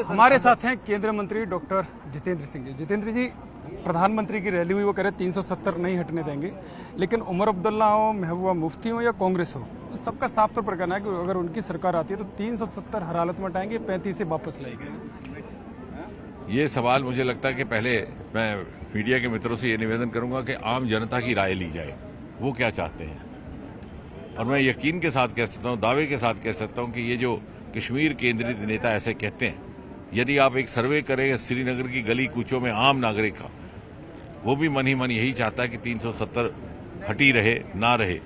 हमारे साथ हैं केंद्रीय मंत्री डॉक्टर जितेंद्र सिंह जी। जितेंद्र जी, प्रधानमंत्री की रैली हुई, वो कह रहे 370 नहीं हटने देंगे, लेकिन उमर अब्दुल्ला हो, महबूबा मुफ्ती हो या कांग्रेस हो, सबका साफ तौर पर कहना है कि अगर उनकी सरकार आती है तो 370 हर हालत में हटाएंगे, 35 से वापस लाएंगे। ये सवाल मुझे लगता है कि पहले मैं मीडिया के मित्रों से ये निवेदन करूंगा कि आम जनता की राय ली जाए, वो क्या चाहते हैं। और मैं यकीन के साथ कह सकता हूं, दावे के साथ कह सकता हूं कि ये जो कश्मीर केंद्रित नेता ऐसे कहते हैं, यदि आप एक सर्वे करें श्रीनगर की गली कूचों में आम नागरिक का, वो भी मन ही मन यही चाहता है कि 370 हटी रहे ना रहे।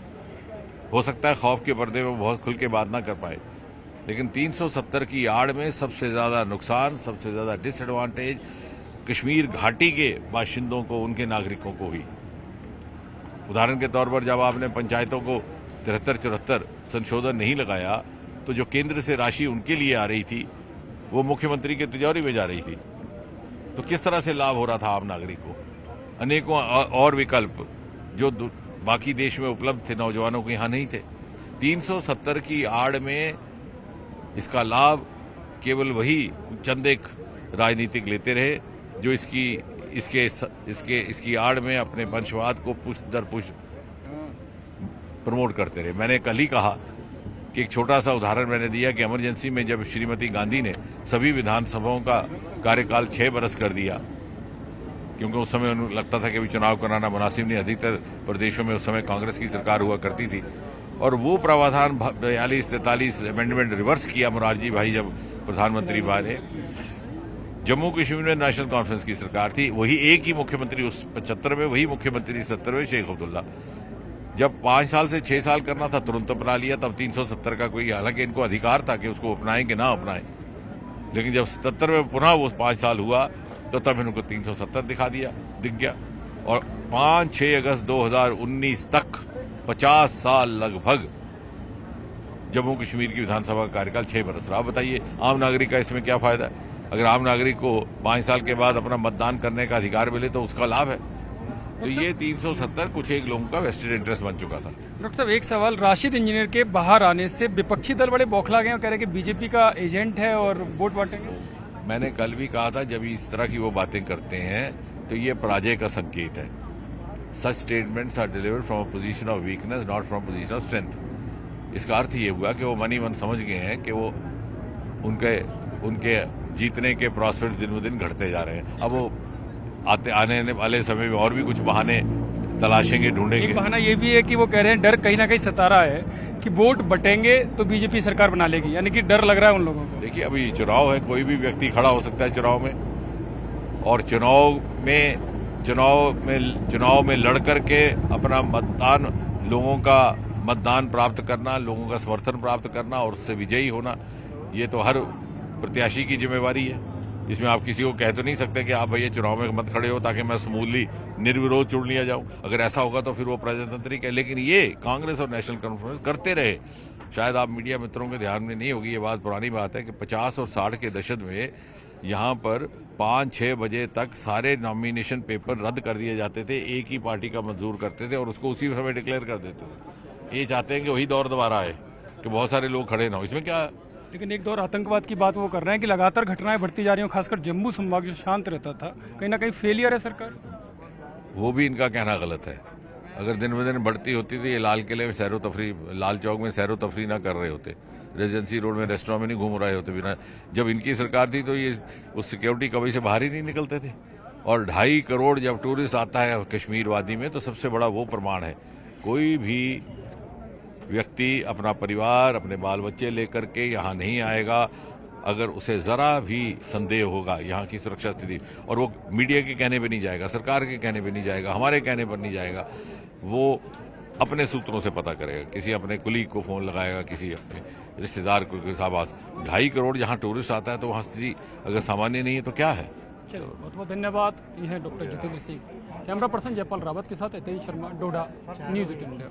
हो सकता है खौफ के पर्दे में बहुत खुल के बात ना कर पाए, लेकिन 370 की आड़ में सबसे ज्यादा नुकसान, सबसे ज्यादा डिसएडवांटेज कश्मीर घाटी के बाशिंदों को, उनके नागरिकों को हुई। उदाहरण के तौर पर जब आपने पंचायतों को 73-74 संशोधन नहीं लगाया, तो जो केंद्र से राशि उनके लिए आ रही थी वो मुख्यमंत्री के तिजोरी में जा रही थी। तो किस तरह से लाभ हो रहा था आम नागरिक को। अनेकों और विकल्प जो बाकी देश में उपलब्ध थे, नौजवानों को यहां नहीं थे। 370 की आड़ में इसका लाभ केवल वही चंद एक राजनीतिक लेते रहे जो इसकी आड़ में अपने वंशवाद को पुष्ट दर पुष्ट प्रमोट करते रहे। मैंने कल ही कहा कि एक छोटा सा उदाहरण मैंने दिया कि इमरजेंसी में जब श्रीमती गांधी ने सभी विधानसभाओं का कार्यकाल 6 बरस कर दिया, क्योंकि उस समय उन्हें लगता था कि अभी चुनाव कराना मुनासिब नहीं, अधिकतर प्रदेशों में उस समय कांग्रेस की सरकार हुआ करती थी, और वो प्रावधान 42-43 अमेंडमेंट रिवर्स किया मुरारजी भाई जब प्रधानमंत्री बने। जम्मू कश्मीर में नेशनल कॉन्फ्रेंस की सरकार थी, वही एक ही मुख्यमंत्री उस 75 में, वही मुख्यमंत्री 70 में शेख अब्दुल्ला। जब 5 साल से 6 साल करना था तुरंत अपना लिया, तब 370 का कोई, हालांकि इनको अधिकार था कि उसको अपनाएं कि ना अपनाएं, लेकिन जब 77 में पुनः वो 5 साल हुआ तो तब इनको 370 दिख गया। और 5-6 अगस्त 2019 तक 50 साल लगभग जम्मू कश्मीर की विधानसभा का कार्यकाल 6 बरस रहा। बताइए आम नागरिक का इसमें क्या फायदा है। अगर आम नागरिक को 5 साल के बाद अपना मतदान करने का अधिकार मिले तो उसका लाभ है। तो ये 370 कुछ एक लोगों का वेस्टेड इंटरेस्ट बन चुका था। डॉक्टर साहब, एक सवाल, राशिद इंजीनियर के बाहर आने से विपक्षी दल बड़े बौखला गए, कह रहे कि बीजेपी का एजेंट है और वोट बांटेंगे। मैंने कल भी कहा था, जब इस तरह की वो बातें करते हैं तो ये पराजय का संकेत है। Such statements are delivered from a position of weakness, not from position of strength. इसका अर्थ ये हुआ कि वो मन ही मन समझ गए हैं कि वो उनके जीतने के प्रॉस्पेक्ट दिन ब दिन घटते जा रहे हैं। अब वो आने वाले समय में और भी कुछ बहाने तलाशेंगे, ढूंढेंगे। एक बहाना ये भी है कि वो कह रहे हैं डर कहीं ना कहीं सता रहा है कि वोट बटेंगे तो बीजेपी सरकार बना लेगी, यानी कि डर लग रहा है उन लोगों को। देखिए, अभी चुनाव है, कोई भी व्यक्ति खड़ा हो सकता है चुनाव में, और चुनाव में लड़ करके अपना मतदान, लोगों का मतदान प्राप्त करना, लोगों का समर्थन प्राप्त करना और उससे विजयी होना, ये तो हर प्रत्याशी की जिम्मेवारी है। इसमें आप किसी को कह तो नहीं सकते कि आप भैया चुनाव में मत खड़े हो ताकि मैं समूली निर्विरोध चुन लिया जाऊं। अगर ऐसा होगा तो फिर वो प्रजातांत्रिक है, लेकिन ये कांग्रेस और नेशनल कॉन्फ्रेंस करते रहे। शायद आप मीडिया मित्रों के ध्यान में नहीं होगी, ये बात पुरानी बात है कि 50 और 60 के दशक में यहाँ पर 5-6 बजे तक सारे नॉमिनेशन पेपर रद्द कर दिए जाते थे, एक ही पार्टी का मंजूर करते थे और उसको उसी समय डिक्लेयर कर देते थे। ये चाहते हैं कि वही दौर दोबारा आए कि बहुत सारे लोग खड़े ना हो। इसमें क्या, लेकिन एक दौर आतंकवाद की बात वो कर रहे हैं कि लगातार घटनाएं बढ़ती जा रही हैं, खासकर जम्मू संभाग जो शांत रहता था, कहीं ना कहीं फेलियर है सरकार। वो भी इनका कहना गलत है। अगर दिन ब दिन बढ़ती होती तो ये लाल किले में सैरो तफरी, लाल चौक में सैरो तफरी ना कर रहे होते, रेजिडेंसी रोड में रेस्टोरेंट में नहीं घूम रहे होते बिना। जब इनकी सरकार थी तो ये उस सिक्योरिटी कवच से बाहर ही नहीं निकलते थे। और 2.5 करोड़ जब टूरिस्ट आता है कश्मीर वादी में, तो सबसे बड़ा वो प्रमाण है, कोई भी व्यक्ति अपना परिवार, अपने बाल बच्चे लेकर के यहाँ नहीं आएगा अगर उसे जरा भी संदेह होगा यहाँ की सुरक्षा स्थिति। और वो मीडिया के कहने पे नहीं जाएगा, सरकार के कहने पे नहीं जाएगा, हमारे कहने पर नहीं जाएगा, वो अपने सूत्रों से पता करेगा, किसी अपने कुलीग को फोन लगाएगा, किसी अपने रिश्तेदार को, किसी आवास। 2.5 करोड़ जहाँ टूरिस्ट आता है तो वहाँ स्थिति अगर सामान्य नहीं है तो क्या है। चलो, बहुत बहुत धन्यवाद। ये है doctor Jitendra Singh. Camera person Jaipal Rawat के साथ हितेश शर्मा, डोडा, न्यूज़ 18 इंडिया।